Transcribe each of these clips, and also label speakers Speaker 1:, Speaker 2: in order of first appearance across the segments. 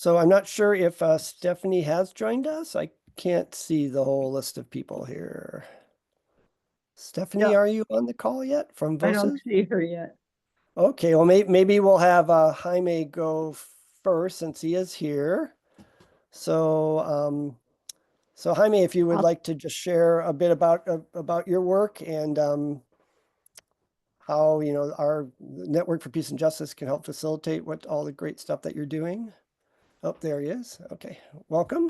Speaker 1: So I'm not sure if Stephanie has joined us. I can't see the whole list of people here. Stephanie,
Speaker 2: Yeah,
Speaker 1: are you on the call yet from
Speaker 2: I don't
Speaker 1: Voces?
Speaker 2: see her yet.
Speaker 1: Okay, well, maybe we'll have Jaime go first since he is here. So, so Jaime, if you would
Speaker 2: I'll,
Speaker 1: like to just share a bit about your work and how, our Network for Peace and Justice can help facilitate what all the great stuff that you're doing. Oh, there he is. Okay, welcome.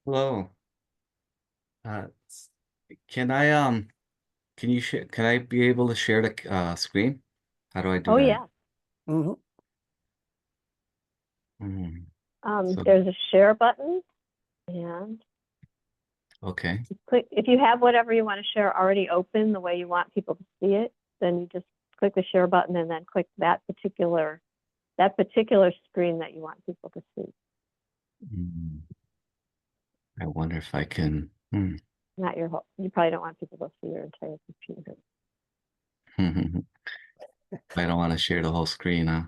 Speaker 3: Hello. Uh, can I can I be able to share the screen? How do I do
Speaker 2: oh
Speaker 3: that?
Speaker 2: yeah.
Speaker 1: Mhm.
Speaker 3: Mm, so
Speaker 2: There's a share button and
Speaker 3: okay.
Speaker 2: click, if you have whatever you want to share already open the way you want people to see it, then you just click the share button and then click that particular screen that you want people to see.
Speaker 3: Mm, I wonder if I can.
Speaker 2: Not your whole, you probably don't want people to see your entire computer.
Speaker 3: I don't want to share the whole screen, huh?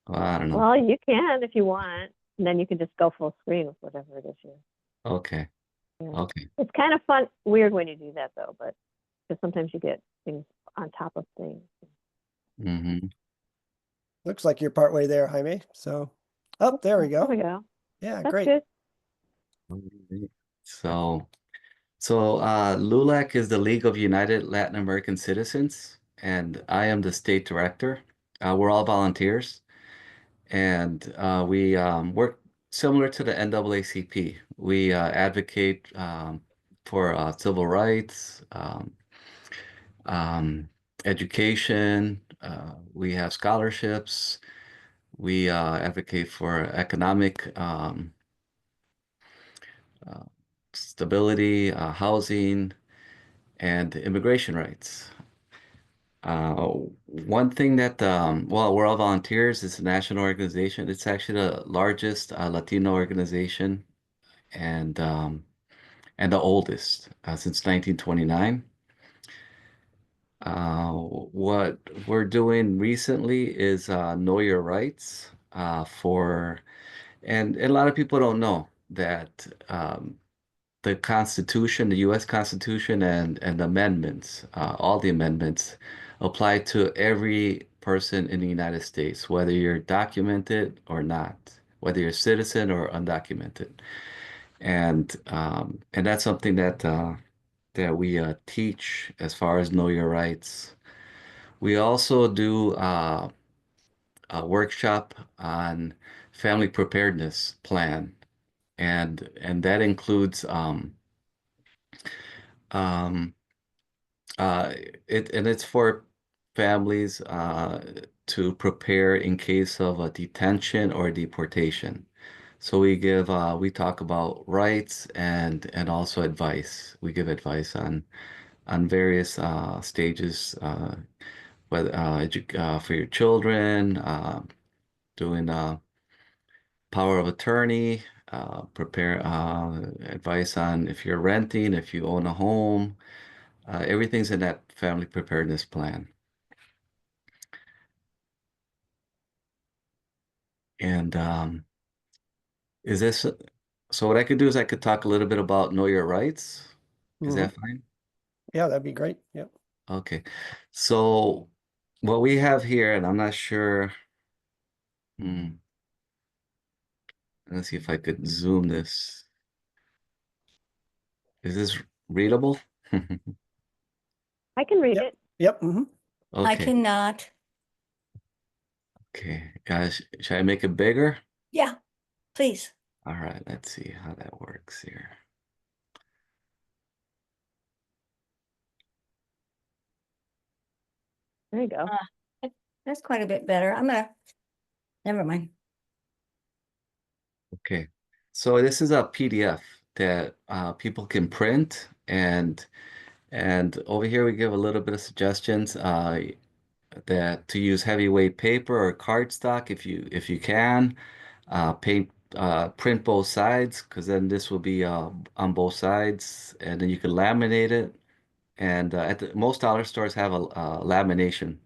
Speaker 3: Well, I don't know.
Speaker 2: Well, you can if you want, and then you can just go full screen with whatever it is you.
Speaker 3: Okay.
Speaker 2: Yeah.
Speaker 3: Okay.
Speaker 2: It's kind of weird when you do that though, but because sometimes you get things on top of things.
Speaker 3: hmm
Speaker 1: Looks like you're partway there, Jaime. So, oh, there we
Speaker 2: There
Speaker 1: go.
Speaker 2: we go.
Speaker 1: Yeah,
Speaker 2: That's
Speaker 1: great.
Speaker 2: good.
Speaker 3: So, LULAC is the League of United Latin American Citizens, and I am the state director. We're all volunteers. And we work similar to the NAACP. We advocate for civil rights, um, education. We have scholarships. We advocate for economic uh, stability, housing, and immigration rights. Uh, One thing that, well, we're all volunteers. It's a national organization. It's actually the largest Latino organization and the oldest since 1929. What we're doing recently is Know Your Rights and a lot of people don't know that the Constitution, the U.S. Constitution, and amendments, all the amendments apply to every person in the United States, whether you're documented or not, whether you're a citizen or undocumented. And that's something that we teach as far as know your rights. We also do a workshop on family preparedness plan, and that includes um, uh, it's for families to prepare in case of a detention or deportation. So we talk about rights and also advice. We give advice on various stages, whether for your children, doing power of attorney, prepare advice on if you're renting, if you own a home. Everything's in that family preparedness plan. And is this so? What I could do is I could talk a little bit about know your rights. Is
Speaker 1: Hmm.
Speaker 3: that fine?
Speaker 1: Yeah, that'd be great. Yep.
Speaker 3: Okay. So what we have here, and I'm not sure. Hmm, let's see if I could zoom this. Is this readable?
Speaker 2: I can read
Speaker 1: Yep.
Speaker 2: it.
Speaker 1: Yep. Hmm.
Speaker 4: I
Speaker 3: Okay.
Speaker 4: cannot.
Speaker 3: Okay. Guys, should I make it bigger?
Speaker 4: Yeah, please.
Speaker 3: All right. Let's see how that works here.
Speaker 2: There you go.
Speaker 4: That's quite a bit better. Never mind.
Speaker 3: Okay. So this is a PDF that people can print and over here we give a little bit of suggestions that to use heavyweight paper or cardstock if you can. Print both sides because then this will be on both sides and then you can laminate it. And most dollar stores have a lamination.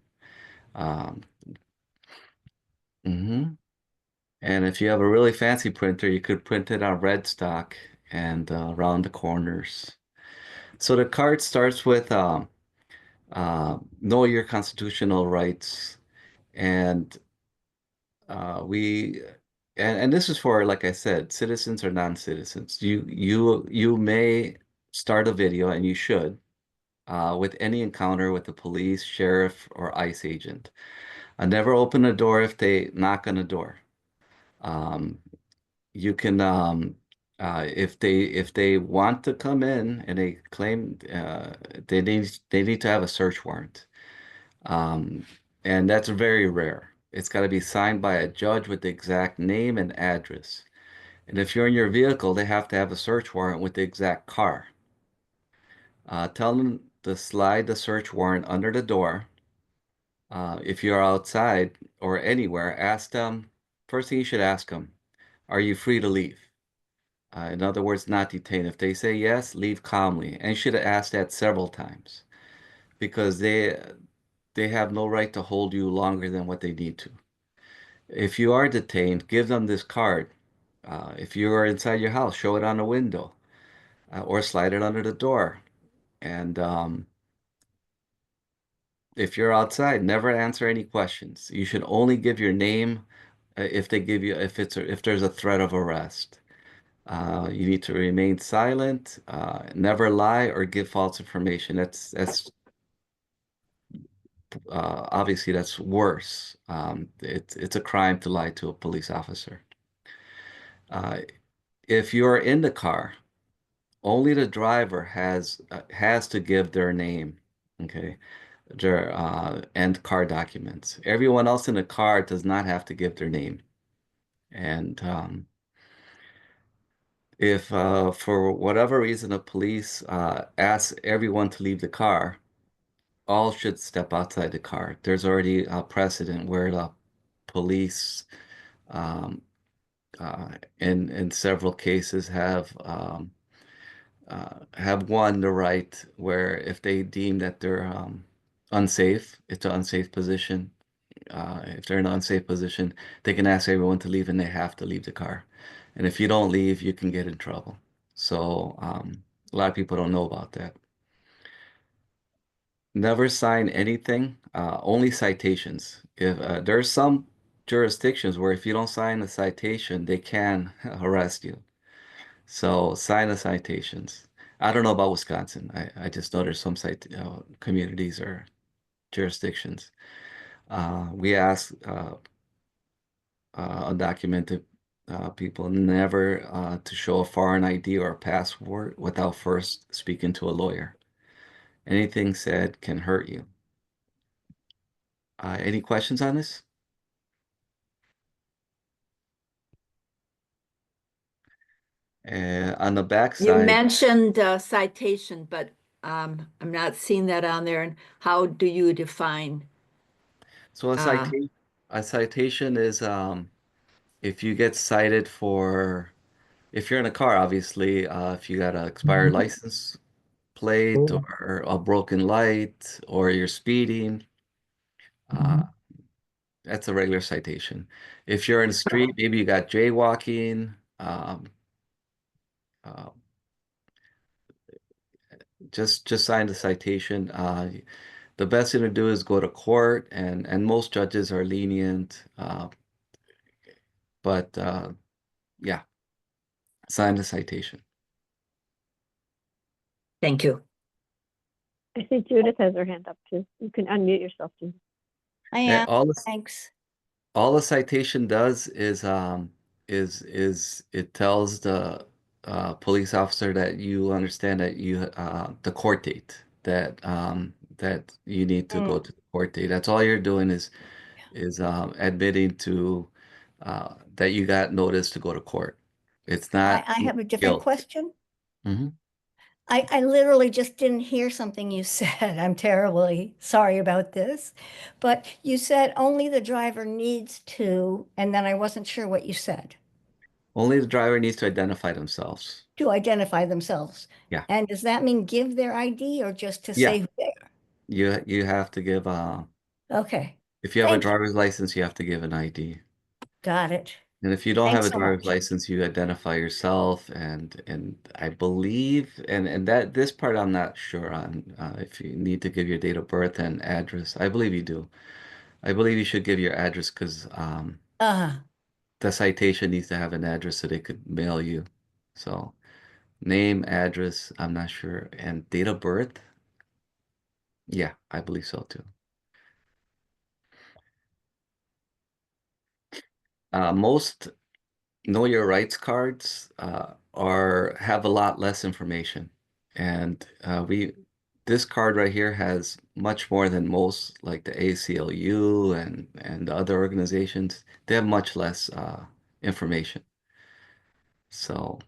Speaker 3: Um, mhm. And if you have a really fancy printer, you could print it on red stock and around the corners. So the card starts with know your constitutional rights, and we and this is for, like I said, citizens or non-citizens. You may start a video, and you should, with any encounter with the police, sheriff, or ICE agent. Never open a door if they knock on the door. Um, you can if they want to come in and they claim they need to have a search warrant. Um, and that's very rare. It's got to be signed by a judge with the exact name and address. And if you're in your vehicle, they have to have a search warrant with the exact car. Tell them to slide the search warrant under the door. If you're outside or anywhere, ask them, first thing you should ask them, are you free to leave? In other words, not detained. If they say yes, leave calmly. And you should have asked that several times because they have no right to hold you longer than what they need to. If you are detained, give them this card. If you are inside your house, show it on the window or slide it under the door. And if you're outside, never answer any questions. You should only give your name if they give you if there's a threat of arrest. You need to remain silent, never lie or give false information. That's obviously that's worse. It's a crime to lie to a police officer. Uh, if you're in the car, only the driver has to give their name, okay, their and car documents. Everyone else in the car does not have to give their name. And if for whatever reason the police ask everyone to leave the car, all should step outside the car. There's already a precedent where the police, um, in several cases, have won the right where if they deem that they're unsafe, it's an unsafe position. If they're in an unsafe position, they can ask everyone to leave, and they have to leave the car. And if you don't leave, you can get in trouble. So a lot of people don't know about that. Never sign anything, only citations. If there's some jurisdictions where if you don't sign a citation, they can arrest you. So sign the citations. I don't know about Wisconsin. I just know there's some communities or jurisdictions. We ask undocumented people never to show a foreign ID or a passport without first speaking to a lawyer. Anything said can hurt you. Any questions on this? On the back
Speaker 5: You
Speaker 3: side,
Speaker 5: mentioned citation, but I'm not seeing that on there. And how do you define?
Speaker 3: so
Speaker 5: Uh,
Speaker 3: a citation is if you get cited for, if you're in a car, obviously, if you got an expired license plate or a broken light or you're speeding, uh, that's a regular citation. If you're in the street, maybe you got jaywalking, uh, just sign the citation. The best thing to do is go to court, and most judges are lenient. But yeah, sign the citation.
Speaker 5: Thank you.
Speaker 2: I see Judith has her hand up too. You can unmute yourself, Judith.
Speaker 4: I
Speaker 3: And
Speaker 4: am,
Speaker 3: all the
Speaker 4: thanks.
Speaker 3: all the citation does is it tells the police officer that you understand that the court date that you need to go to the court date. That's all you're doing is admitting to that you got notice to go to court. It's not
Speaker 4: I have a different
Speaker 3: guilt.
Speaker 4: question.
Speaker 3: Hmm.
Speaker 4: I literally just didn't hear something you said. I'm terribly sorry about this. But you said only the driver needs to, and then I wasn't sure what you said,
Speaker 3: Only the driver needs to identify themselves.
Speaker 4: to identify themselves.
Speaker 3: Yeah.
Speaker 4: And does that mean give their ID or just to
Speaker 3: Yeah.
Speaker 4: say who they
Speaker 3: You have to give
Speaker 4: are? Okay,
Speaker 3: if you have a
Speaker 4: thank you.
Speaker 3: driver's license, you have to give an ID.
Speaker 4: Got it.
Speaker 3: And if you don't have
Speaker 4: Thanks
Speaker 3: a
Speaker 4: so
Speaker 3: driver's
Speaker 4: much.
Speaker 3: license, you identify yourself, and I believe, and that this part I'm not sure on, if you need to give your date of birth and address. I believe you do. I believe you should give your address because
Speaker 4: Uh,
Speaker 3: the citation needs to have an address so they could mail you. So name, address, I'm not sure, and date of birth. Yeah, I believe so too. Most know your rights cards are have a lot less information, and we this card right here has much more than most, like the ACLU and the other organizations. They have much less information. So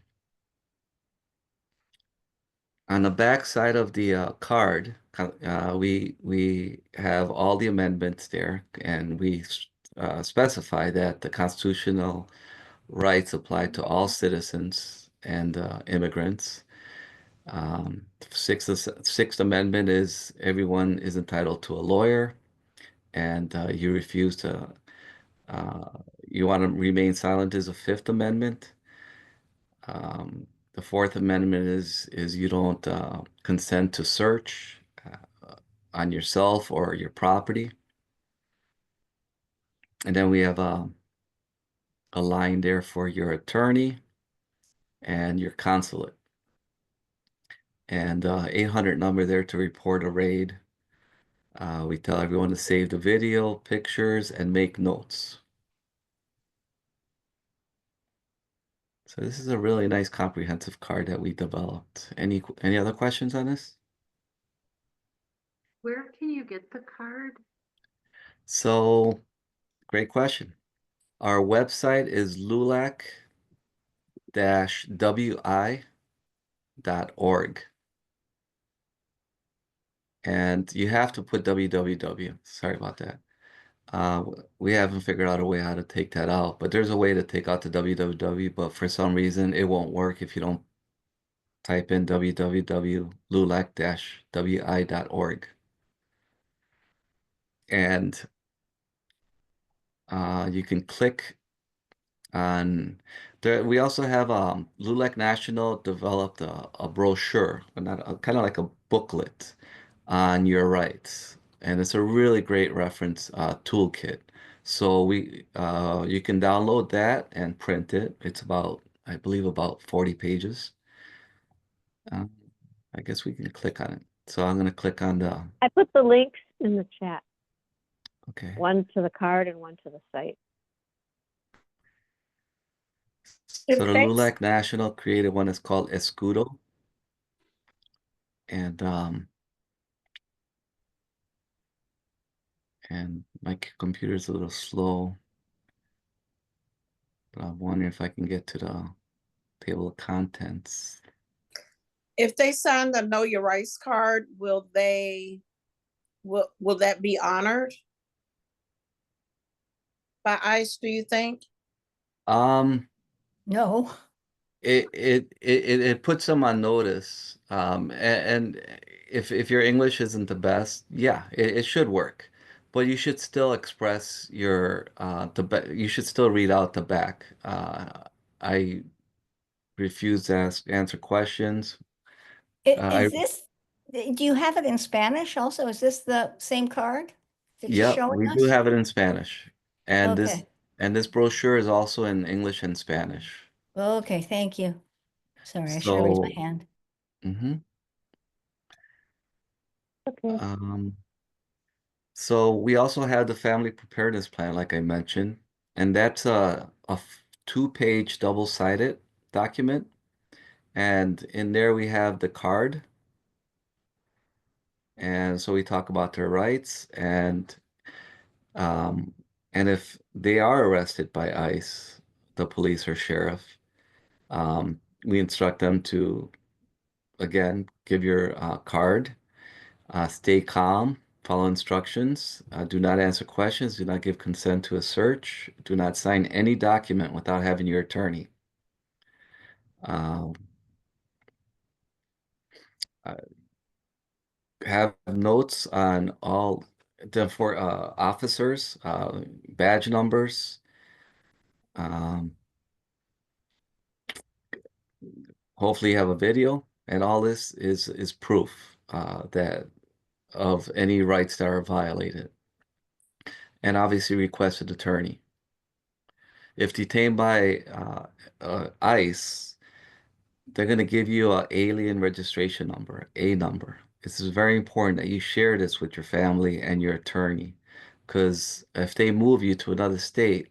Speaker 3: on the back side of the card, we have all the amendments there, and we specify that the constitutional rights apply to all citizens and immigrants. Sixth Amendment is everyone is entitled to a lawyer, and you refuse to, uh, you want to remain silent is a Fifth Amendment. The Fourth Amendment is you don't consent to search on yourself or your property. And then we have a line there for your attorney and your consulate. And 800 number there to report a raid. We tell everyone to save the video, pictures, and make notes. So this is a really nice comprehensive card that we developed. Any other questions on this?
Speaker 6: Where can you get the card?
Speaker 3: So great question. Our website is lulac-wi.org. And you have to put www. Sorry about that. We haven't figured out a way how to take that out, but there's a way to take out the www, but for some reason it won't work if you don't type in www.lulac-wi.org. And you can click on there. We also have LULAC National developed a brochure, or not kind of like a booklet on your rights, and it's a really great reference toolkit. So you can download that and print it. It's about, I believe, about 40 pages. Um, I guess we can click on it. So I'm going to click on the,
Speaker 2: I put the links in the chat,
Speaker 3: okay.
Speaker 2: one to the card and one to the site.
Speaker 3: So the
Speaker 4: Thanks.
Speaker 3: LULAC National created one that's called Escudo. And my computer's a little slow, but I'm wondering if I can get to the table of contents.
Speaker 7: If they sign the Know Your Rights card, will that be honored by ICE, do you think?
Speaker 3: Um,
Speaker 4: No.
Speaker 3: it puts them on notice. And if your English isn't the best, yeah, it should work. But you should still express your you should still read out the back. I refuse to answer questions. I
Speaker 4: Is this, do you have it in Spanish also? Is this the same card that you're
Speaker 3: Yep,
Speaker 4: showing
Speaker 3: we do
Speaker 4: us?
Speaker 3: have it in Spanish. And
Speaker 4: Okay.
Speaker 3: this brochure is also in English and Spanish.
Speaker 4: Okay, thank you. Sorry, I should have raised my
Speaker 3: So,
Speaker 4: hand.
Speaker 3: mhm.
Speaker 2: Okay.
Speaker 3: Um, so we also have the family preparedness plan, like I mentioned, and that's a two-page double-sided document. And in there we have the card. And so we talk about their rights um, and if they are arrested by ICE, the police or sheriff, we instruct them to, again, give your card, stay calm, follow instructions, do not answer questions, do not give consent to a search, do not sign any document without having your attorney. Um, uh, have notes on all the for officers, badge numbers, Um, hopefully you have a video, and all this is proof that of any rights that are violated. And obviously request an attorney. If detained by ICE, they're going to give you an alien registration number, a number. This is very important that you share this with your family and your attorney, because if they move you to another state,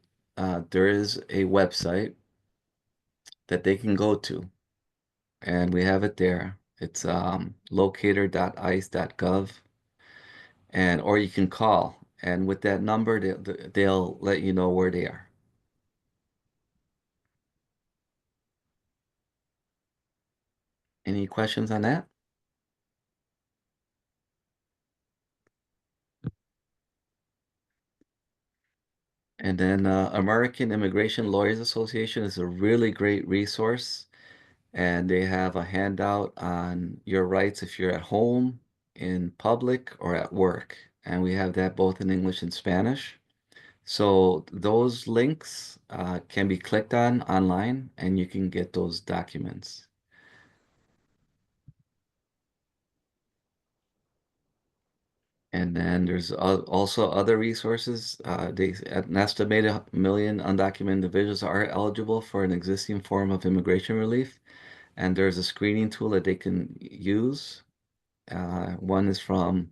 Speaker 3: there is a website that they can go to, and we have it there. It's locator.ice.gov, and or you can call, and with that number, they'll let you know where they are. Any questions on that? And then American Immigration Lawyers Association is a really great resource, and they have a handout on your rights if you're at home, in public, or at work. And we have that both in English and Spanish. So those links can be clicked on online, and you can get those documents. And then there's also other resources. An estimated 1 million undocumented individuals are eligible for an existing form of immigration relief. And there's a screening tool that they can use. One is from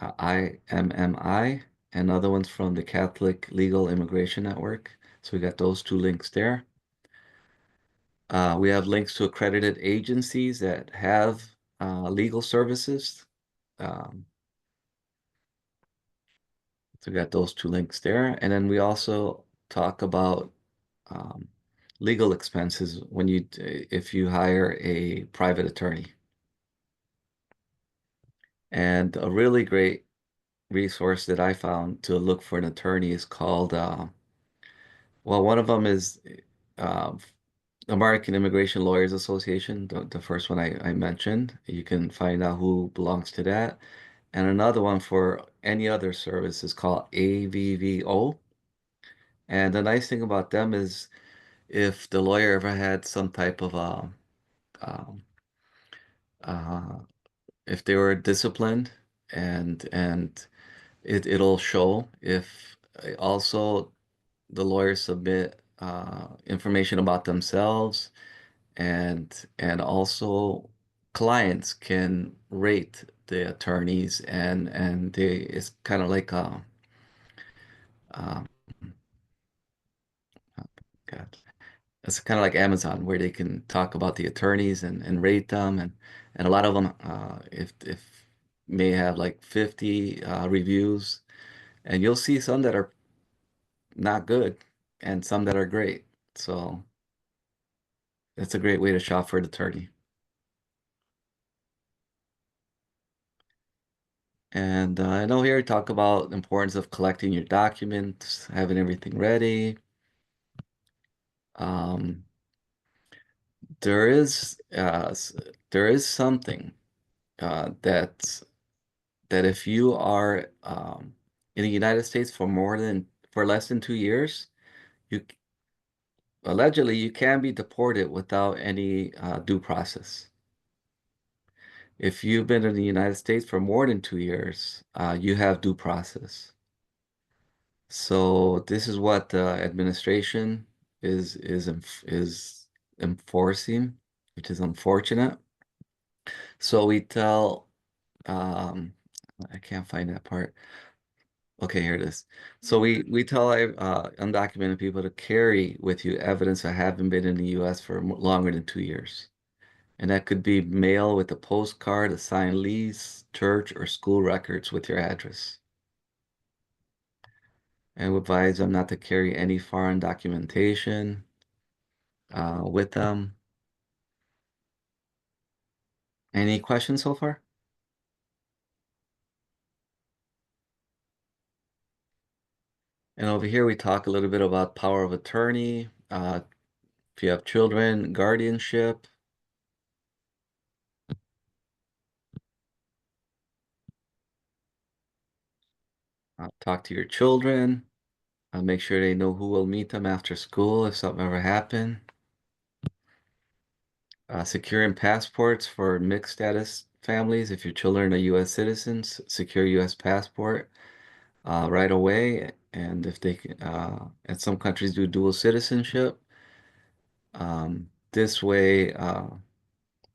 Speaker 3: IMMI, and other one's from the Catholic Legal Immigration Network. So we got those two links there. We have links to accredited agencies that have legal services. Um, So we got those two links there. And then we also talk about um, legal expenses when if you hire a private attorney. And a really great resource that I found to look for an attorney is called, well, one of them is uh, American Immigration Lawyers Association, the first one I mentioned. You can find out who belongs to that. And another one for any other service is called AVVO. And the nice thing about them is if the lawyer ever had some type of um, uh, if they were disciplined, and it'll show. If also the lawyers submit information about themselves, and also clients can rate the attorneys, and it's kind of like um, God, it's kind of like Amazon, where they can talk about the attorneys and rate them, and a lot of them if may have like 50 reviews, and you'll see some that are not good and some that are great. So it's a great way to shop for an attorney. And I know here we talk about the importance of collecting your documents, having everything ready. Um, there is there is something that if you are in the United States for less than 2 years, you allegedly you can be deported without any due process. If you've been in the United States for more than 2 years, you have due process. So this is what the administration is enforcing, which is unfortunate. So we tell I can't find that part. Okay, here it is. So we tell undocumented people to carry with you evidence of having been in the U.S. for longer than 2 years. And that could be mail with a postcard, a signed lease, church, or school records with your address. And we advise them not to carry any foreign documentation with them. Any questions so far? And over here we talk a little bit about power of attorney. If you have children, guardianship. Talk to your children. Make sure they know who will meet them after school if something ever happened. Securing passports for mixed status families. If your children are U.S. citizens, secure U.S. passport right away. And if they, and some countries do dual citizenship, this way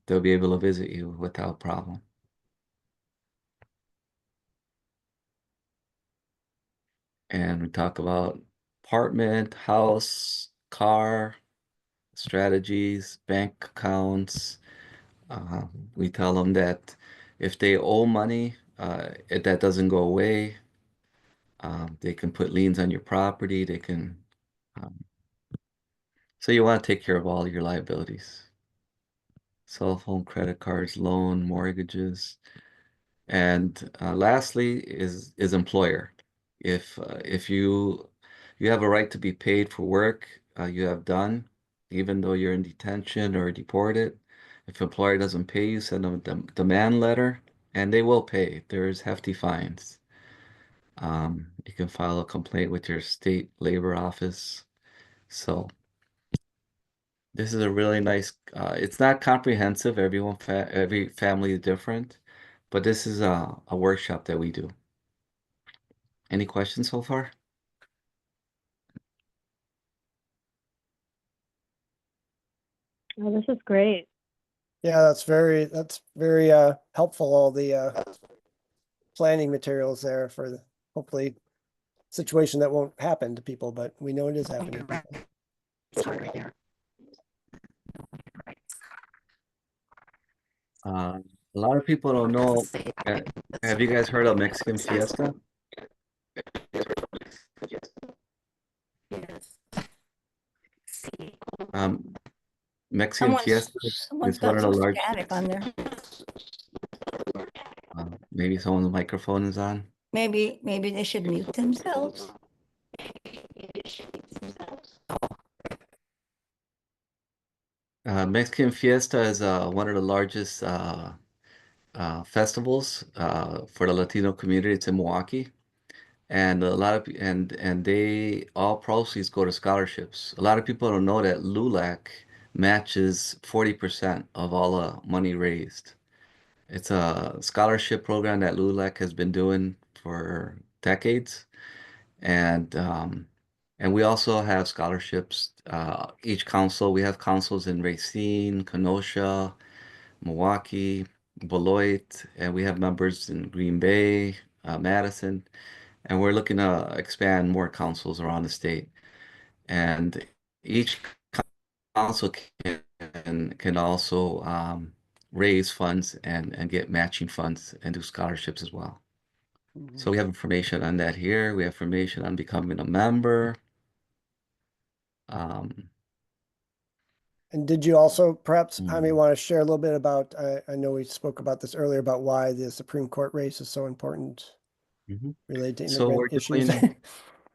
Speaker 3: they'll be able to visit you without problem. And we talk about apartment, house, car, strategies, bank accounts. We tell them that if they owe money, that doesn't go away. They can put liens on your property. They can, um, so you want to take care of all your liabilities. Cell phone, credit cards, loan, mortgages. And lastly is employer. If you have a right to be paid for work you have done, even though you're in detention or deported, if employer doesn't pay you, send them a demand letter, and they will pay. There's hefty fines. You can file a complaint with your state labor office. So this is a really nice. It's not comprehensive. Every family is different, but this is a workshop that we do. Any questions so far?
Speaker 2: Oh, this is great.
Speaker 1: Yeah, that's very helpful, all the planning materials there for hopefully situation that won't happen to people, but we know it is happening to people.
Speaker 3: A lot of people don't know. uh, Have you guys heard of Mexican Fiesta? Um, Mexican Fiesta
Speaker 4: Someone's
Speaker 3: is one
Speaker 4: got
Speaker 3: of the
Speaker 4: some
Speaker 3: large.
Speaker 4: static on there.
Speaker 3: Maybe someone's microphone is on.
Speaker 4: Maybe they should mute themselves.
Speaker 3: Mexican Fiesta is one of the largest festivals for the Latino community. It's in Milwaukee, and a lot of and they all proceeds go to scholarships. A lot of people don't know that LULAC matches 40% of all the money raised. It's a scholarship program that LULAC has been doing for decades, and we also have scholarships. Each council, we have councils in Racine, Kenosha, Milwaukee, Beloit, and we have members in Green Bay, Madison, and we're looking to expand more councils around the state. And each council can also raise funds and get matching funds and do scholarships as well. So we have information on that here. We have information on becoming a member. Um,
Speaker 1: And did you also perhaps, Jaime,
Speaker 3: mm,
Speaker 1: want to share a little bit about, I know we spoke about this earlier, about why the Supreme Court race is so important
Speaker 3: mhm.
Speaker 1: related to
Speaker 3: So
Speaker 1: immigrant
Speaker 3: we're
Speaker 1: issues?
Speaker 3: doing,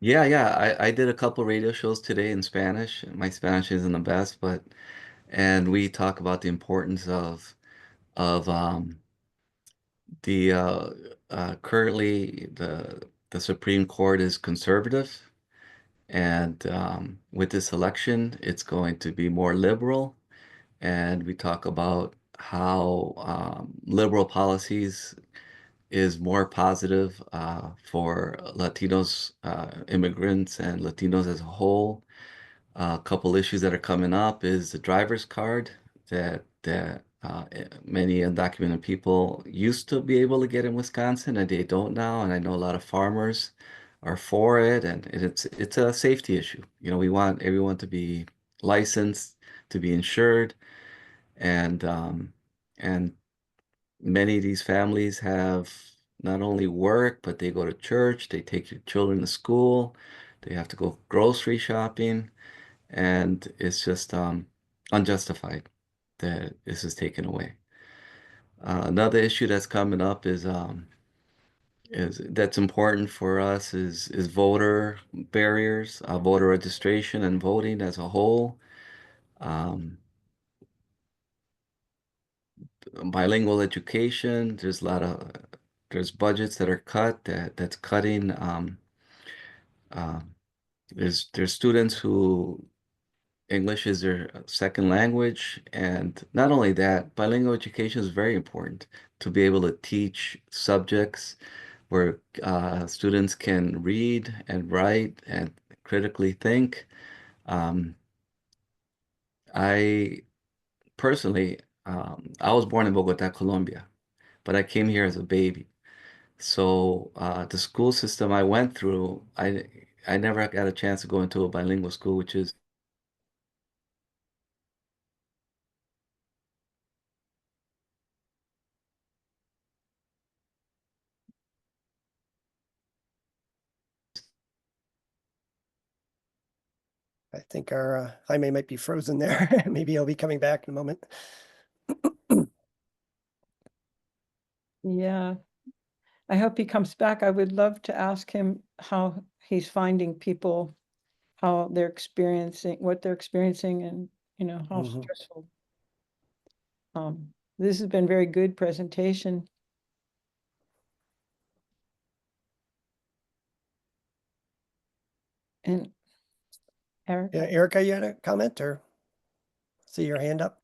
Speaker 3: yeah. I did a couple radio shows today in Spanish. My Spanish isn't the best, and we talk about the importance of the currently the Supreme Court is conservative, and with this election, it's going to be more liberal. And we talk about how liberal policies is more positive for Latinos, immigrants, and Latinos as a whole. A couple issues that are coming up is the driver's card that many undocumented people used to be able to get in Wisconsin, and they don't now. And I know a lot of farmers are for it, and it's a safety issue. You know, we want everyone to be licensed, to be insured, and and many of these families have not only work, but they go to church, they take your children to school, they have to go grocery shopping, and it's just unjustified that this is taken away. Another issue that's coming up is that's important for us is voter barriers, voter registration and voting as a whole. Um, Bilingual education. There's a lot of there's budgets that are cut that's cutting there's students who English is their second language, and not only that, bilingual education is very important to be able to teach subjects where students can read and write and critically think. Um, I personally, I was born in Bogota, Colombia, but I came here as a baby. So the school system I went through, I never got a chance to go into a bilingual school, which is
Speaker 1: I think our Jaime might be frozen there. Maybe he'll be coming back in a moment.
Speaker 8: Yeah, I hope he comes back. I would love to ask him how he's finding people, how they're experiencing, what they're experiencing, and how
Speaker 1: Mhm.
Speaker 8: stressful. This has been very good presentation. And Eric,
Speaker 1: Yeah, Erica, you had a comment or see your hand up?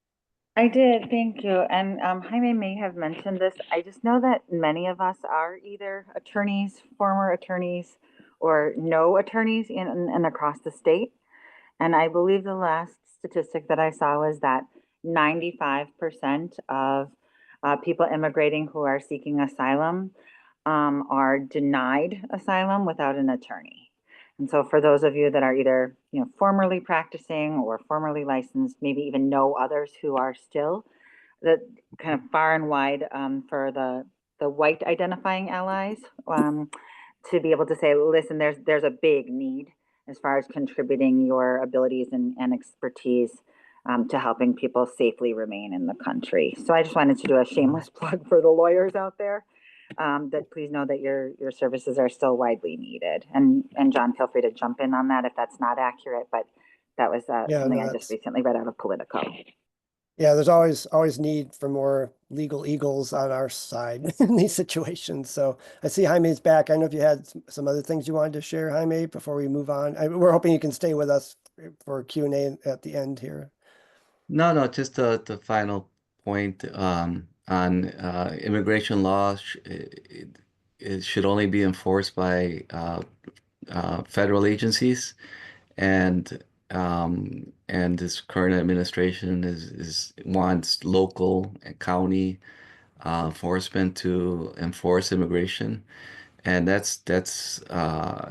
Speaker 9: I did, thank you. And Jaime may have mentioned this. I just know that many of us are either attorneys, former attorneys, or no attorneys in across the state. And I believe the last statistic that I saw was that 95% of people immigrating who are seeking asylum are denied asylum without an attorney. And so for those of you that are either, formerly practicing or formerly licensed, maybe even know others who are still, that kind of far and wide for the white identifying allies, to be able to say, listen, there's a big need as far as contributing your abilities and expertise to helping people safely remain in the country. So I just wanted to do a shameless plug for the lawyers out there, that please know that your services are still widely needed. And John, feel free to jump in on that if that's not accurate, but that was
Speaker 1: Yeah,
Speaker 9: something
Speaker 1: no,
Speaker 9: I just
Speaker 1: that's
Speaker 9: recently read out of Politico.
Speaker 1: yeah, there's always need for more legal eagles on our side in these situations. So I see Jaime's back. I know if you had some other things you wanted to share, Jaime, before we move on. We're hoping you can stay with us for Q&A at the end here.
Speaker 3: no, just the final point on immigration law. It should only be enforced by federal agencies, and this current administration is wants local and county enforcement to enforce immigration, and that's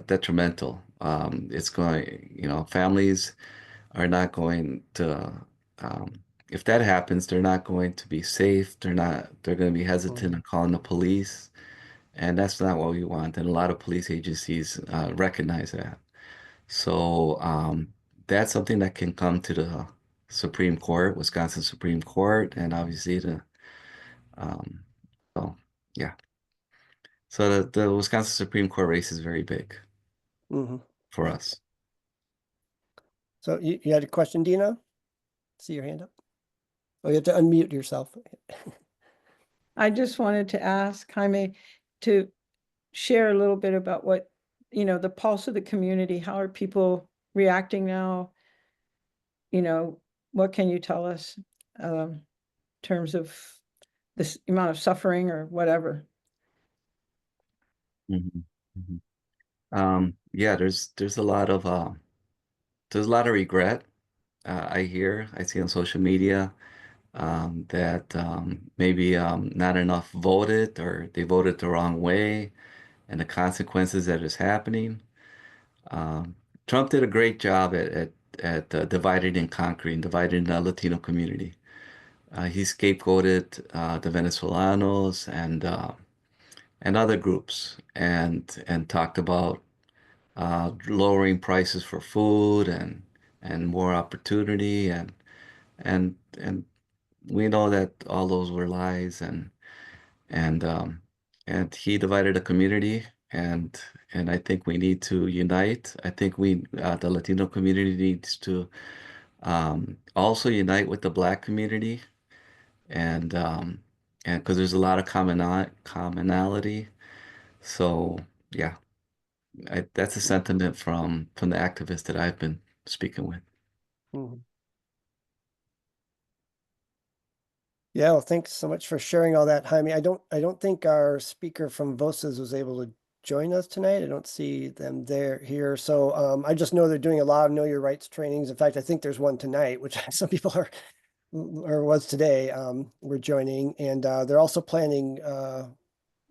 Speaker 3: detrimental. It's going, families are not going to, um, if that happens, they're not going to be safe. They're going to be hesitant in calling the police, and that's not what we want. And a lot of police agencies recognize that. So that's something that can come to the Supreme Court, Wisconsin Supreme Court, and obviously um, so yeah. So the Wisconsin Supreme Court race is very big
Speaker 1: Hmm.
Speaker 3: for us.
Speaker 1: So you had a question, Dina? See your hand up. Oh, you have to unmute yourself.
Speaker 8: I just wanted to ask Jaime to share a little bit about what, the pulse of the community. How are people reacting now? What can you tell us in terms of this amount of suffering or whatever?
Speaker 3: Mhm. Mhm. Yeah, there's a lot of regret. I see on social media that maybe not enough voted, or they voted the wrong way, and the consequences that is happening. Um, Trump did a great job at dividing and conquering, dividing the Latino community. He scapegoated the Venezuelanos and other groups, and talked about lowering prices for food and more opportunity, and we know that all those were lies, and and he divided the community, and I think we need to unite. I think the Latino community needs to also unite with the Black community, and because there's a lot of commonality. So yeah, That's a sentiment from the activists that I've been speaking with.
Speaker 1: Mhm. Yeah, well, thanks so much for sharing all that, Jaime. I don't think our speaker from Voces was able to join us tonight. I don't see them there here. So I just know they're doing a lot of Know Your Rights trainings. In fact, I think there's one tonight, which some people are or was today. We're joining, and they're also planning.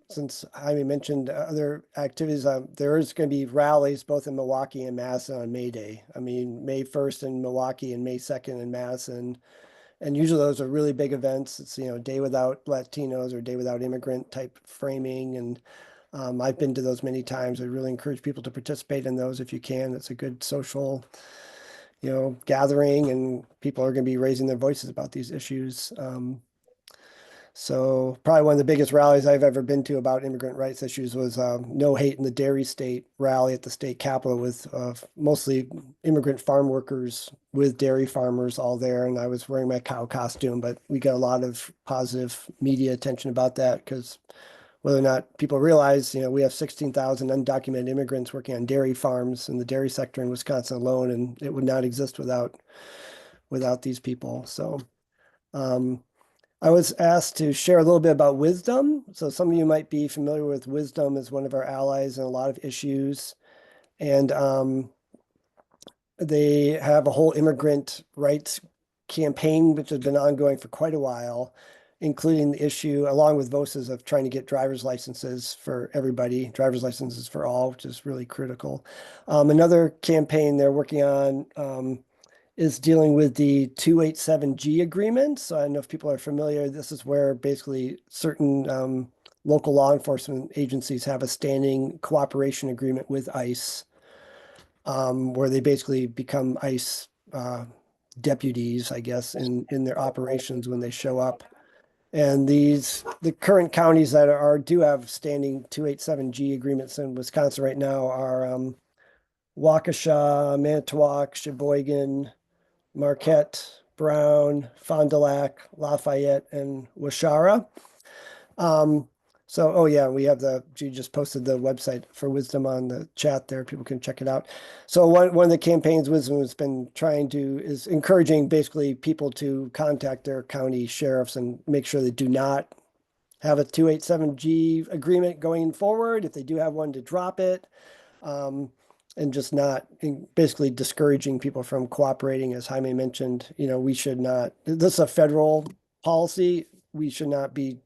Speaker 1: Since Jaime mentioned other activities, there is going to be rallies both in Milwaukee and Madison on May Day. I mean, May 1st in Milwaukee and May 2nd in Madison. And usually those are really big events. It's, Day Without Latinos or Day Without Immigrant type framing. And I've been to those many times. I really encourage people to participate in those if you can. It's a good social, gathering, and people are going to be raising their voices about these issues. So probably one of the biggest rallies I've ever been to about immigrant rights issues was No Hate in the Dairy State rally at the state capitol with mostly immigrant farm workers with dairy farmers all there. And I was wearing my cow costume, but we got a lot of positive media attention about that because whether or not people realize, we have 16,000 undocumented immigrants working on dairy farms in the dairy sector in Wisconsin alone, and it would not exist without these people. So I was asked to share a little bit about Wisdom. So some of you might be familiar with Wisdom as one of our allies in a lot of issues. And they have a whole immigrant rights campaign, which has been ongoing for quite a while, including the issue, along with VOSAs, of trying to get driver's licenses for everybody, driver's licenses for all, which is really critical. Another campaign they're working on is dealing with the 287G agreement. So I don't know if people are familiar. This is where basically certain local law enforcement agencies have a standing cooperation agreement with ICE, where they basically become ICE deputies, I guess, in their operations when they show up. And the current counties that do have standing 287G agreements in Wisconsin right now are Waukesha, Manitowoc, Sheboygan, Marquette, Brown, Fond du Lac, Lafayette, and Washara. Oh yeah, you just posted the website for Wisdom on the chat there. People can check it out. So one of the campaigns Wisdom has been is encouraging basically people to contact their county sheriffs and make sure they do not have a 287G agreement going forward. If they do have one, to drop it. And just not basically discouraging people from cooperating. As Jaime mentioned, we should not, this is a federal policy. We should not be,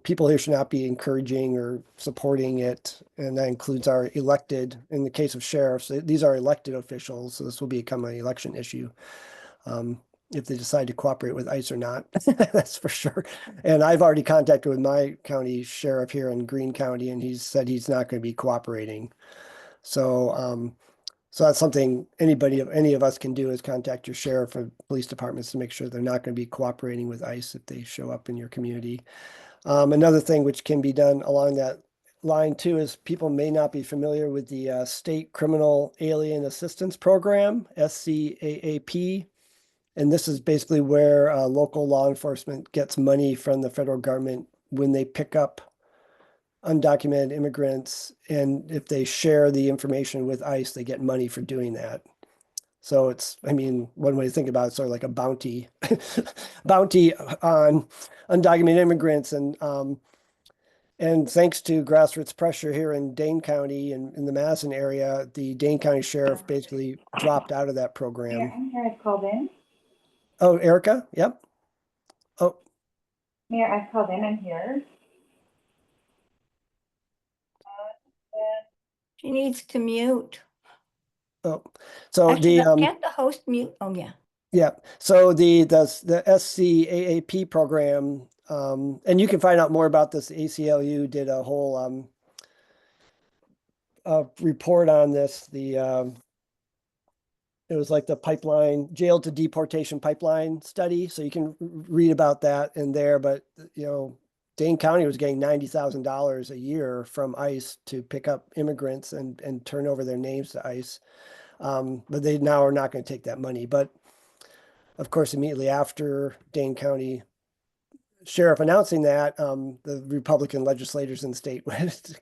Speaker 1: people here should not be encouraging or supporting it. And that includes our elected, in the case of sheriffs, these are elected officials. So this will become an election issue. If they decide to cooperate with ICE or not, that's for sure. And I've already contacted with my county sheriff here in Greene County, and he's said he's not going to be cooperating. So that's something any of us can do, is contact your sheriff or police departments to make sure they're not going to be cooperating with ICE if they show up in your community. Another thing which can be done along that line too is people may not be familiar with the State Criminal Alien Assistance Program, SCAAP. And this is basically where local law enforcement gets money from the federal government when they pick up undocumented immigrants, and if they share the information with ICE, they get money for doing that. So one way to think about it, sort of like a bounty, bounty on undocumented immigrants, and thanks to grassroots pressure here in Dane County and in the Madison area, the Dane County Sheriff basically dropped out of that program.
Speaker 9: Mayor, I'm here. I've called in.
Speaker 1: Oh, Erica, yep. Oh,
Speaker 9: Mayor, I've called in. I'm here.
Speaker 4: She needs to mute.
Speaker 1: oh, so
Speaker 4: Actually, can't the host mute? Oh, yeah.
Speaker 1: Yeah, so the SCAAP program, and you can find out more about this. The ACLU did a whole report on this. It was like the jail to deportation pipeline study. So you can read about that in there. But Dane County was getting $90,000 a year from ICE to pick up immigrants and turn over their names to ICE. But they now are not going to take that money. But of course, immediately after Dane County sheriff announcing that, the Republican legislators in the state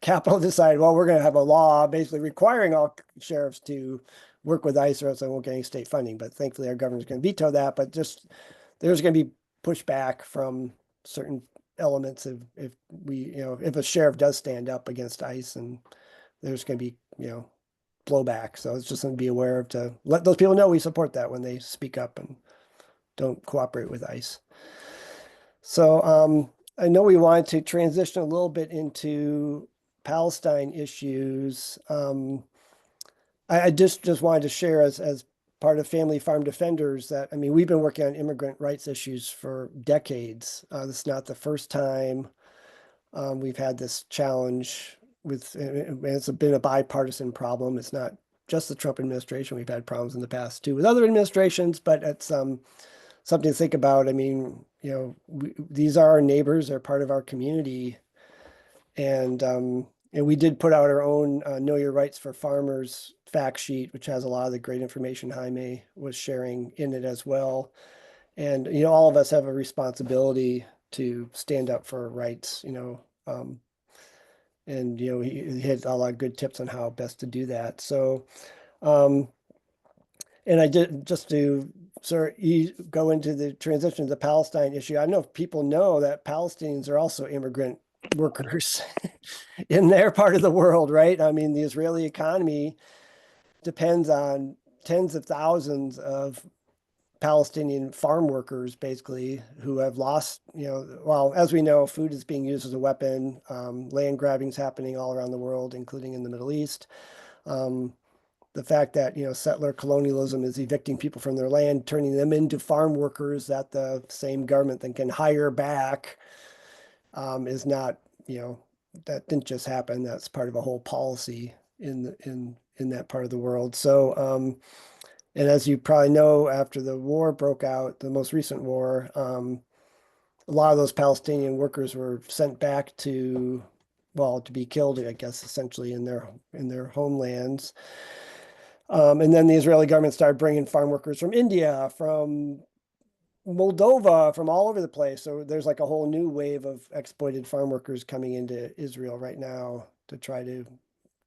Speaker 1: Capitol decided, well, we're going to have a law basically requiring all sheriffs to work with ICE or else they won't get any state funding. But thankfully, our governor's going to veto that. But just there's going to be pushback from certain elements of if we, if a sheriff does stand up against ICE, and there's going to be, blowback. So it's just going to be aware of to let those people know we support that when they speak up and don't cooperate with ICE. So I know we wanted to transition a little bit into Palestine issues. I just wanted to share as part of Family Farm Defenders that, I mean, we've been working on immigrant rights issues for decades. This is not the first time we've had this challenge with, and it's been a bipartisan problem. It's not just the Trump administration. We've had problems in the past too with other administrations, but it's something to think about. I mean, these are our neighbors, they're part of our community. And we did put out our own Know Your Rights for Farmers fact sheet, which has a lot of the great information Jaime was sharing in it as well. And, all of us have a responsibility to stand up for rights, and, he had a lot of good tips on how best to do that. So, and I did, just to sort of go into the transition to the Palestine issue. I know people know that Palestinians are also immigrant workers in their part of the world, right? I mean, the Israeli economy depends on tens of thousands of Palestinian farm workers, basically, who have lost, well, as we know, food is being used as a weapon. Land grabbing is happening all around the world, including in the Middle East. The fact that, settler colonialism is evicting people from their land, turning them into farm workers that the same government then can hire back, is not, that didn't just happen. That's part of a whole policy in that part of the world. So, and as you probably know, after the war broke out, the most recent war, a lot of those Palestinian workers were sent back to be killed, I guess, essentially in their homelands. And then the Israeli government started bringing farm workers from India, from Moldova, from all over the place. So there's like a whole new wave of exploited farm workers coming into Israel right now to try to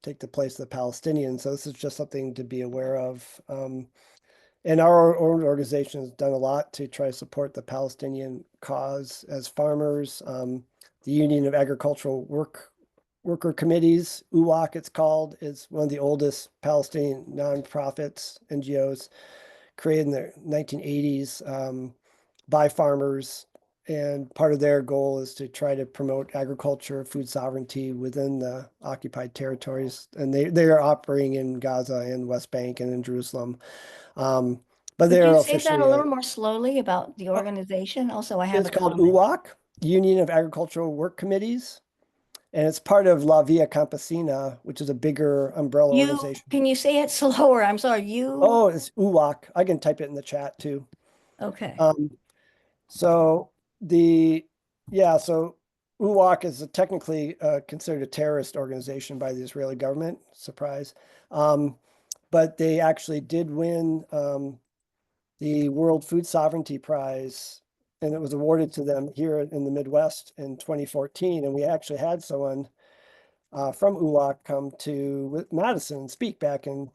Speaker 1: take the place of the Palestinians. So this is just something to be aware of. And our own organization has done a lot to try to support the Palestinian cause as farmers. The Union of Agricultural Worker Committees, UWOC it's called, is one of the oldest Palestinian nonprofits, NGOs, created in the 1980s by farmers. And part of their goal is to try to promote agriculture, food sovereignty within the occupied territories. And they are operating in Gaza and West Bank and in Jerusalem. But
Speaker 4: Could
Speaker 1: they're
Speaker 4: you say that
Speaker 1: officially
Speaker 4: a little more slowly about the organization? Also, I have
Speaker 1: it's
Speaker 4: a
Speaker 1: called
Speaker 4: comment.
Speaker 1: UWOC, Union of Agricultural Work Committees. And it's part of La Via Campesina, which is a bigger umbrella organization.
Speaker 4: Can you say it slower? I'm sorry,
Speaker 1: Oh, it's UWOC. I can type it in the chat too.
Speaker 4: Okay.
Speaker 1: So so UWOC is technically considered a terrorist organization by the Israeli government. Surprise. But they actually did win the World Food Sovereignty Prize, and it was awarded to them here in the Midwest in 2014. And we actually had someone from UWOC come to Madison and speak back in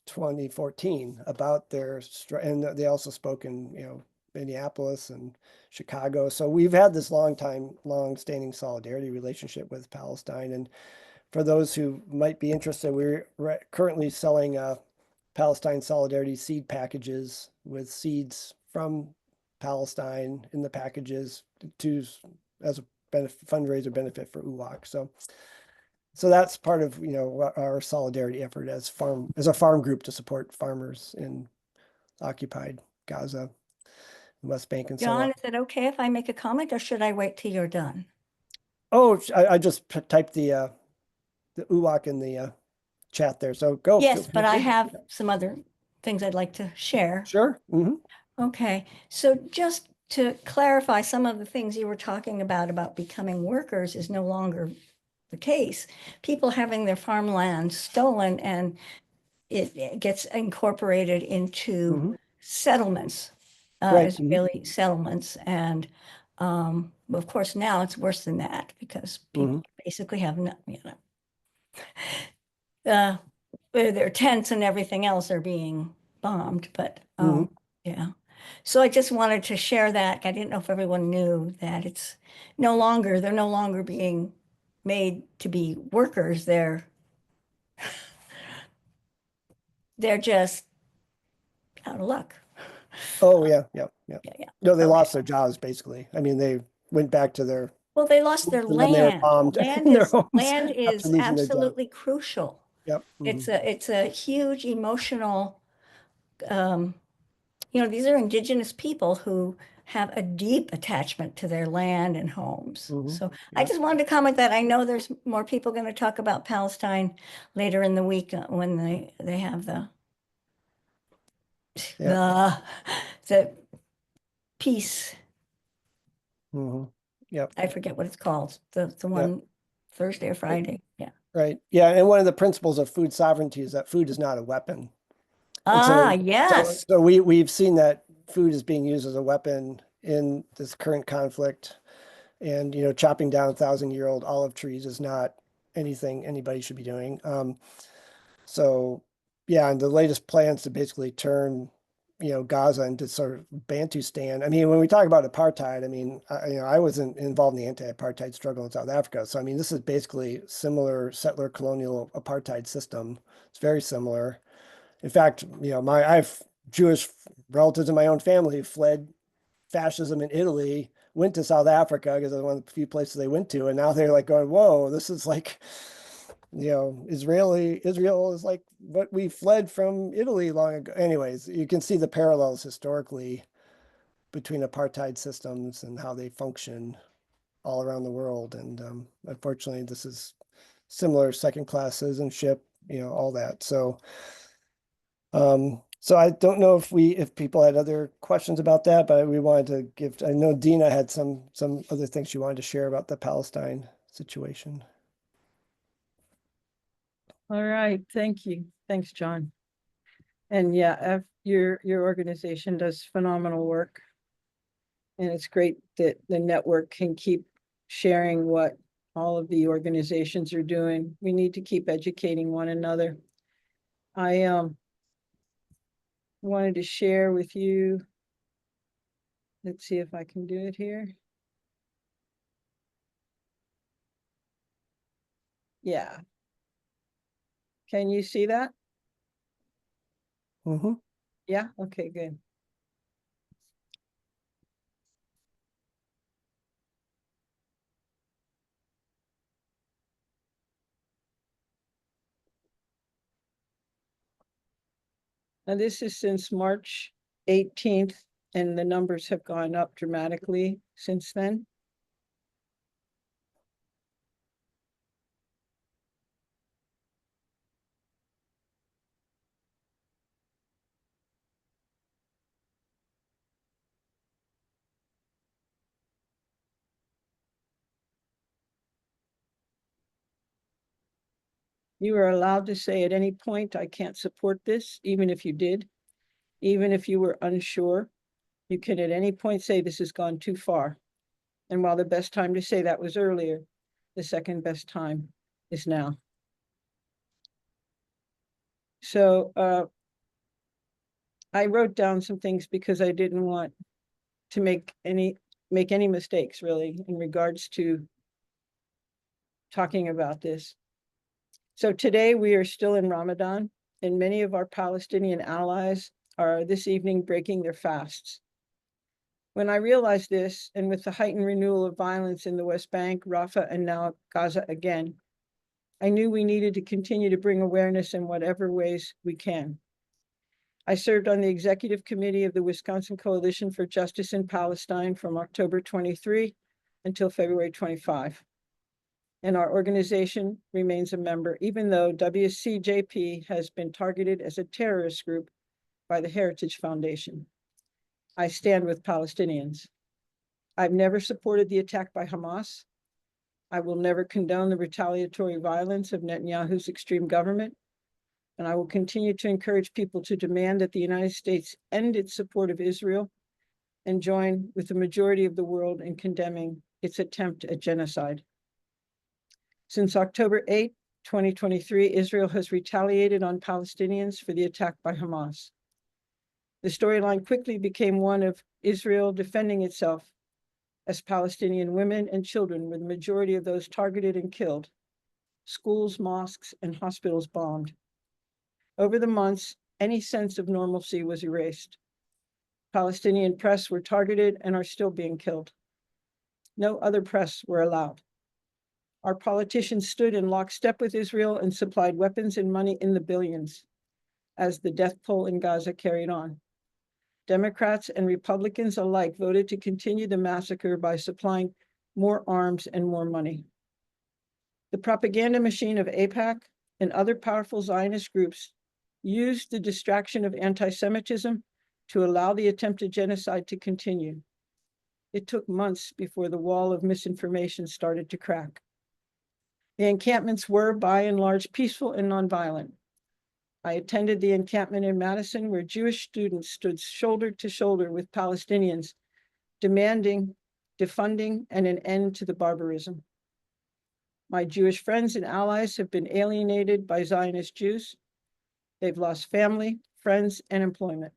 Speaker 1: 2014 about and they also spoke in, Minneapolis and Chicago. So we've had this long-standing solidarity relationship with Palestine. And for those who might be interested, we're currently selling Palestine Solidarity seed packages with seeds from Palestine in the packages as a fundraiser benefit for UWOC. So that's part of our solidarity effort as a farm group to support farmers in occupied Gaza, West Bank, and so
Speaker 4: John,
Speaker 1: on.
Speaker 4: is it okay if I make a comment, or should I wait till you're done?
Speaker 1: Oh, I just typed the UWOC in the chat there. So go.
Speaker 4: Yes, but I have some other things I'd like to share.
Speaker 1: Sure. Mm-hmm.
Speaker 4: Okay, so just to clarify, some of the things you were talking about becoming workers is no longer the case. People having their farmland stolen and it gets incorporated into settlements,
Speaker 1: Right.
Speaker 4: Israeli settlements, and Of course, now it's worse than that because people basically have no, their tents and everything else are being bombed, but yeah. So I just wanted to share that. I didn't know if everyone knew that they're no longer being made to be workers. They're just out of luck.
Speaker 1: Oh, yeah.
Speaker 4: Yeah.
Speaker 1: No, they
Speaker 4: Okay.
Speaker 1: lost their jobs, basically. I mean, they went back to their,
Speaker 4: Well, they lost their
Speaker 1: and then they were
Speaker 4: land.
Speaker 1: bombed in their homes
Speaker 4: Land
Speaker 1: after
Speaker 4: is
Speaker 1: losing their job.
Speaker 4: absolutely crucial.
Speaker 1: Yep.
Speaker 4: It's a huge emotional, these are indigenous people who have a deep attachment to their land and homes. So I just wanted to comment that I know there's more people going to talk about Palestine later in the week when they have the peace.
Speaker 1: Yep.
Speaker 4: I forget what it's called. The one Thursday or Friday. Yeah.
Speaker 1: Right. Yeah. And one of the principles of food sovereignty is that food is not a weapon.
Speaker 4: Yes.
Speaker 1: So we've seen that food is being used as a weapon in this current conflict, and chopping down 1,000-year-old olive trees is not anything anybody should be doing. So yeah, and the latest plans to basically turn Gaza into sort of Bantustan. I mean, when we talk about apartheid, I mean, I wasn't involved in the anti-apartheid struggle in South Africa, so I mean, this is basically similar settler colonial apartheid system. It's very similar. In fact, I have Jewish relatives in my own family who fled fascism in Italy, went to South Africa because it's one of the few places they went to, and now they're like going, "Whoa, this is like, Israel is like what we fled from Italy long ago." Anyways, you can see the parallels historically between apartheid systems and how they function all around the world, and unfortunately, this is similar second-class citizenship, all that. So I don't know if people had other questions about that, but we wanted to give, I know Dina had some other things she wanted to share about the Palestine situation.
Speaker 8: All right, thank you. Thanks, John. And yeah, your organization does phenomenal work. And it's great that the network can keep sharing what all of the organizations are doing. We need to keep educating one another. I wanted to share with you. Let's see if I can do it here. Yeah. Can you see that? Yeah, okay, good. Now this is since March 18th, and the numbers have gone up dramatically since then. You are allowed to say at any point, "I can't support this," even if you did, even if you were unsure. You can at any point say, "This has gone too far." And while the best time to say that was earlier, the second best time is now. So I wrote down some things because I didn't want to make any mistakes really in regards to talking about this. So today we are still in Ramadan, and many of our Palestinian allies are this evening breaking their fasts. When I realized this, and with the heightened renewal of violence in the West Bank, Rafah, and now Gaza again, I knew we needed to continue to bring awareness in whatever ways we can. I served on the executive committee of the Wisconsin Coalition for Justice in Palestine from October 23 until February 25. And our organization remains a member, even though WCJP has been targeted as a terrorist group by the Heritage Foundation. I stand with Palestinians. I've never supported the attack by Hamas. I will never condone the retaliatory violence of Netanyahu's extreme government. And I will continue to encourage people to demand that the United States end its support of Israel and join with the majority of the world in condemning its attempt at genocide. Since October 8, 2023, Israel has retaliated on Palestinians for the attack by Hamas. The storyline quickly became one of Israel defending itself, as Palestinian women and children were the majority of those targeted and killed. Schools, mosques, and hospitals bombed. Over the months, any sense of normalcy was erased. Palestinian press were targeted and are still being killed. No other press were allowed. Our politicians stood in lockstep with Israel and supplied weapons and money in the billions as the death toll in Gaza carried on. Democrats and Republicans alike voted to continue the massacre by supplying more arms and more money. The propaganda machine of AIPAC and other powerful Zionist groups used the distraction of anti-Semitism to allow the attempted genocide to continue. It took months before the wall of misinformation started to crack. The encampments were, by and large, peaceful and nonviolent. I attended the encampment in Madison, where Jewish students stood shoulder to shoulder with Palestinians, demanding defunding and an end to the barbarism. My Jewish friends and allies have been alienated by Zionist Jews. They've lost family, friends, and employment.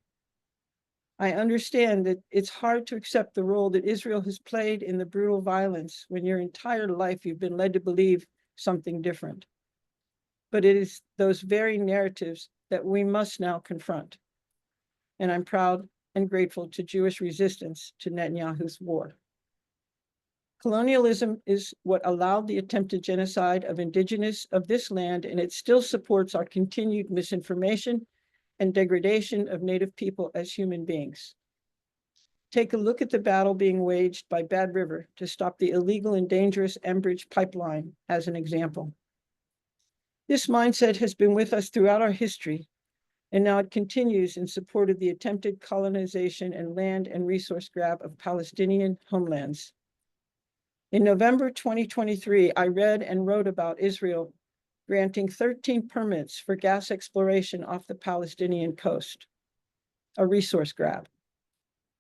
Speaker 8: I understand that it's hard to accept the role that Israel has played in the brutal violence when your entire life you've been led to believe something different. But it is those very narratives that we must now confront. And I'm proud and grateful to Jewish resistance to Netanyahu's war. Colonialism is what allowed the attempted genocide of indigenous of this land, and it still supports our continued misinformation and degradation of Native people as human beings. Take a look at the battle being waged by Bad River to stop the illegal and dangerous Enbridge pipeline as an example. This mindset has been with us throughout our history, and now it continues in support of the attempted colonization and land and resource grab of Palestinian homelands. In November 2023, I read and wrote about Israel granting 13 permits for gas exploration off the Palestinian coast, a resource grab.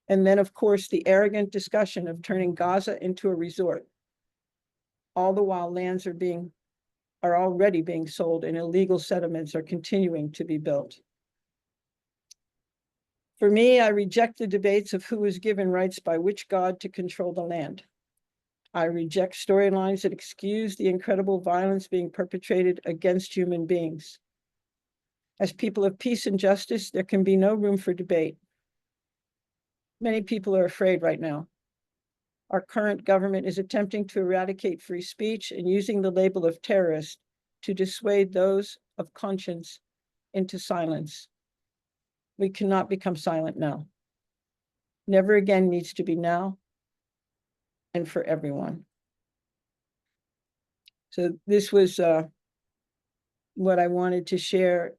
Speaker 8: And then, of course, the arrogant discussion of turning Gaza into a resort, all the while lands are already being sold and illegal settlements are continuing to be built. For me, I reject the debates of who was given rights by which God to control the land. I reject storylines that excuse the incredible violence being perpetrated against human beings. As people of peace and justice, there can be no room for debate. Many people are afraid right now. Our current government is attempting to eradicate free speech and using the label of terrorist to dissuade those of conscience into silence. We cannot become silent now. Never again needs to be now and for everyone. So this was what I wanted to share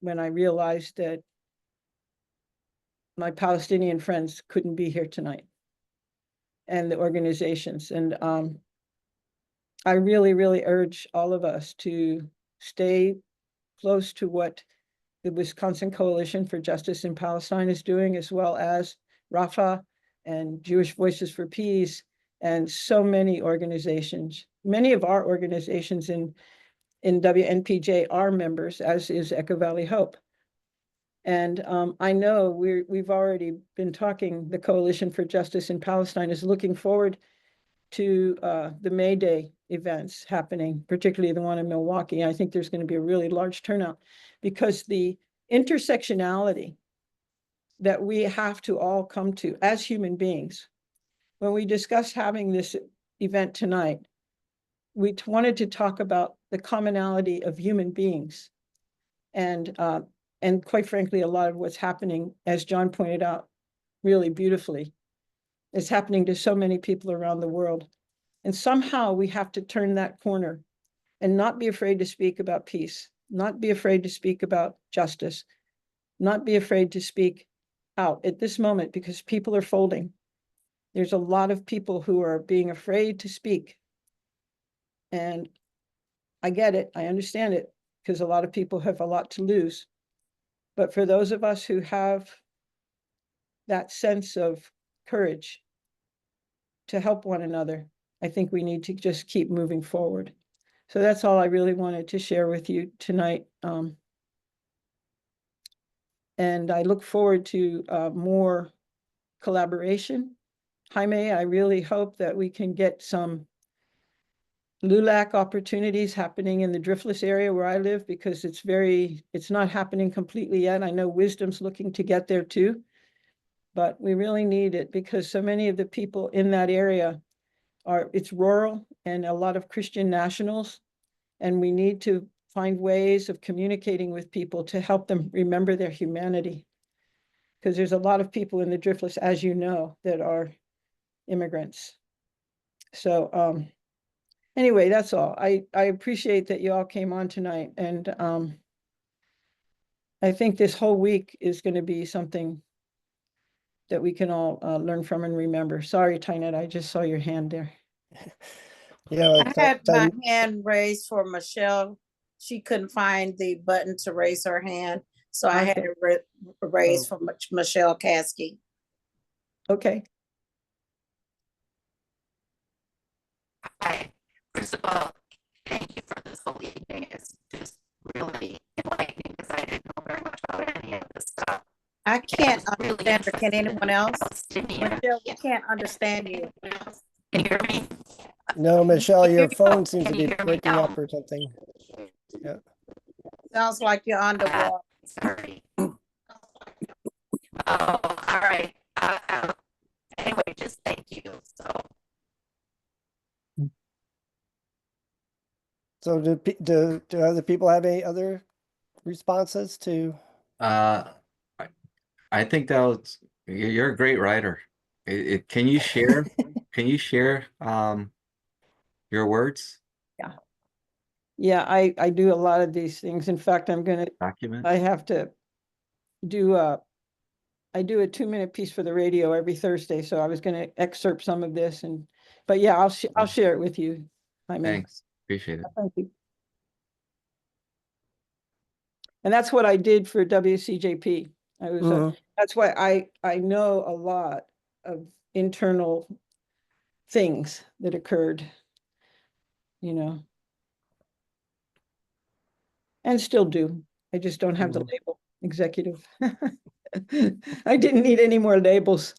Speaker 8: when I realized that my Palestinian friends couldn't be here tonight, and the organizations. And I really, really urge all of us to stay close to what the Wisconsin Coalition for Justice in Palestine is doing, as well as Rafa and Jewish Voices for Peace, and so many organizations. Many of our organizations in WNPJ are members, as is Echo Valley Hope. And I know we've already been talking, the Coalition for Justice in Palestine is looking forward to the May Day events happening, particularly the one in Milwaukee. I think there's going to be a really large turnout because the intersectionality that we have to all come to as human beings. When we discussed having this event tonight, we wanted to talk about the commonality of human beings. And quite frankly, a lot of what's happening, as John pointed out really beautifully, is happening to so many people around the world. And somehow we have to turn that corner and not be afraid to speak about peace, not be afraid to speak about justice, not be afraid to speak out at this moment, because people are folding. There's a lot of people who are being afraid to speak. And I get it, I understand it, because a lot of people have a lot to lose. But for those of us who have that sense of courage to help one another. I think we need to just keep moving forward. So that's all I really wanted to share with you tonight. And I look forward to more collaboration. Jaime, I really hope that we can get some LULAC opportunities happening in the Driftless area where I live, because it's not happening completely yet. I know Wisdom's looking to get there too, but we really need it because so many of the people in that area it's rural and a lot of Christian nationals, and we need to find ways of communicating with people to help them remember their humanity. Because there's a lot of people in the Driftless, as you know, that are immigrants. So anyway, that's all. I appreciate that you all came on tonight. And I think this whole week is going to be something that we can all learn from and remember. Sorry, Tynette, I just saw your hand there.
Speaker 1: Yeah,
Speaker 7: I had my hand raised for Michelle. She couldn't find the button to raise her hand, so I had it raised for Michelle Caskey.
Speaker 8: Okay.
Speaker 10: Hi. First of all, thank you for this whole evening. It's just really enlightening because I didn't know very much about any of this stuff.
Speaker 7: I can't
Speaker 10: Really
Speaker 7: understand her. Can anyone else?
Speaker 10: Palestinian.
Speaker 7: Michelle, we can't understand you.
Speaker 10: Can you hear me?
Speaker 1: No, Michelle, your phone seems
Speaker 10: Can
Speaker 1: to
Speaker 10: you
Speaker 1: be
Speaker 10: hear me
Speaker 1: breaking
Speaker 10: now?
Speaker 1: up or something. Yeah.
Speaker 7: Sounds like you're underwater.
Speaker 10: Sorry. Oh, all right. Anyway, just thank you.
Speaker 1: So do other people have any other responses to?
Speaker 3: I think that you're a great writer. Can you share? Can you share your words?
Speaker 8: Yeah, I do a lot of these things. In fact,
Speaker 3: Document.
Speaker 8: I have to do I do a 2-minute piece for the radio every Thursday. So I was going to excerpt some of this but yeah, I'll share it with you.
Speaker 3: Thanks. Appreciate it.
Speaker 8: Thank you. And that's what I did for WCJP. I was that's why I know a lot of internal things that occurred, and still do. I just don't have the label executive. I didn't need any more labels.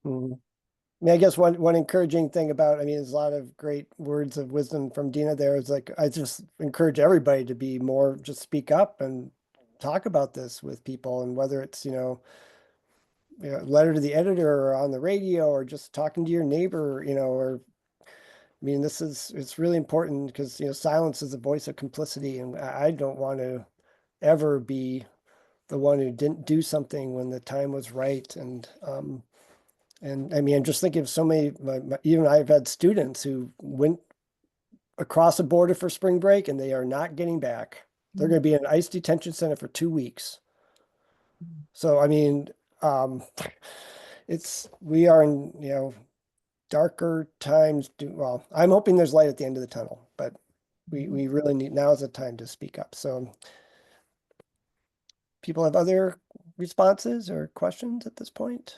Speaker 1: I mean, I guess one encouraging thing about, there's a lot of great words of wisdom from Dina there. Is like, I just encourage everybody to be more, just speak up and talk about this with people. And whether it's, letter to the editor or on the radio or just talking to your neighbor, it's really important because, silence is the voice of complicity. And I don't want to ever be the one who didn't do something when the time was right. And I'm just thinking of so many, even I've had students who went across the border for spring break and they are not getting back. They're going to be in an ICE detention center for 2 weeks. So, we are in, darker times. Well, I'm hoping there's light at the end of the tunnel, but we really need, now is the time to speak up. So people have other responses or questions at this point?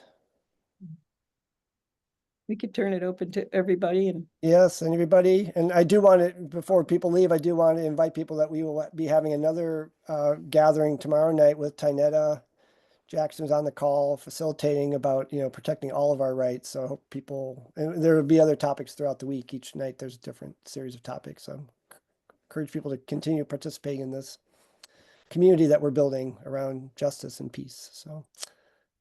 Speaker 8: We could turn it open to everybody and
Speaker 1: Yes, and everybody. And I do want to, before people leave, I do want to invite people that we will be having another gathering tomorrow night with Tynetta. Jackson's on the call facilitating about, protecting all of our rights. So I hope people, and there will be other topics throughout the week. Each night there's a different series of topics. So I encourage people to continue participating in this community that we're building around justice and peace. So,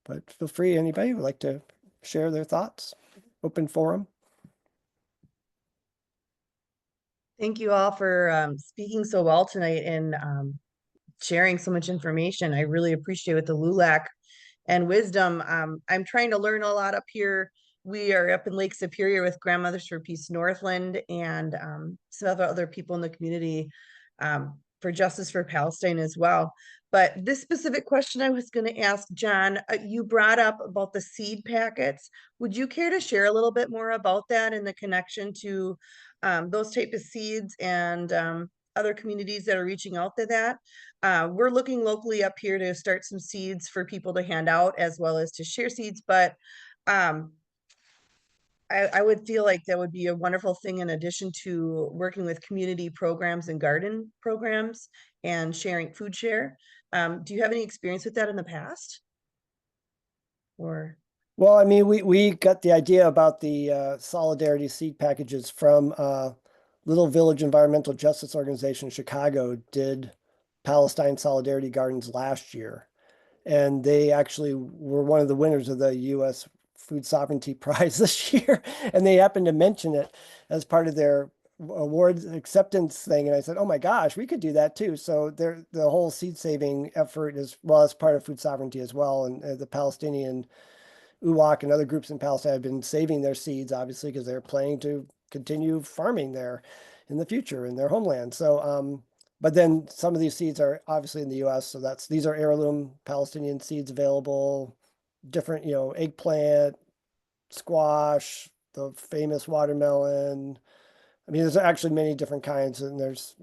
Speaker 1: but feel free, anybody who would like to share their thoughts. Open forum.
Speaker 11: Thank you all for speaking so well tonight and sharing so much information. I really appreciate with the LULAC and wisdom. I'm trying to learn a lot up here. We are up in Lake Superior with Grandmothers for Peace Northland and some other people in the community for Justice for Palestine as well. But this specific question I was going to ask John, you brought up about the seed packets. Would you care to share a little bit more about that and the connection to those type of seeds and other communities that are reaching out to that? We're looking locally up here to start some seeds for people to hand out as well as to share seeds, but Um, I would feel like that would be a wonderful thing in addition to working with community programs and garden programs and sharing food share. Do you have any experience with that in the past? Or
Speaker 1: Well, I mean, we got the idea about the solidarity seed packages from Little Village Environmental Justice Organization in Chicago did Palestine Solidarity Gardens last year. And they actually were one of the winners of the U.S. Food Sovereignty Prize this year. And they happened to mention it as part of their awards acceptance thing. And I said, oh my gosh, we could do that too. So the whole seed saving effort is, well, as part of food sovereignty as well. And the Palestinian UWAC and other groups in Palestine have been saving their seeds, obviously, because they're planning to continue farming there in the future in their homeland. So, but then some of these seeds are obviously in the U.S. So these are heirloom Palestinian seeds available, different, eggplant, squash, the famous watermelon. I mean, there's actually many different kinds, and there's,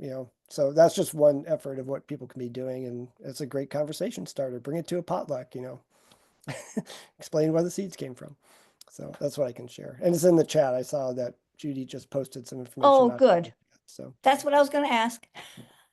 Speaker 1: so that's just one effort of what people can be doing, and it's a great conversation starter. Bring it to a potluck, explain where the seeds came from. So that's what I can share. And it's in the chat. I saw that Judy just posted some information.
Speaker 4: Oh,
Speaker 1: about
Speaker 4: good.
Speaker 1: it. So
Speaker 4: That's what I was going to ask.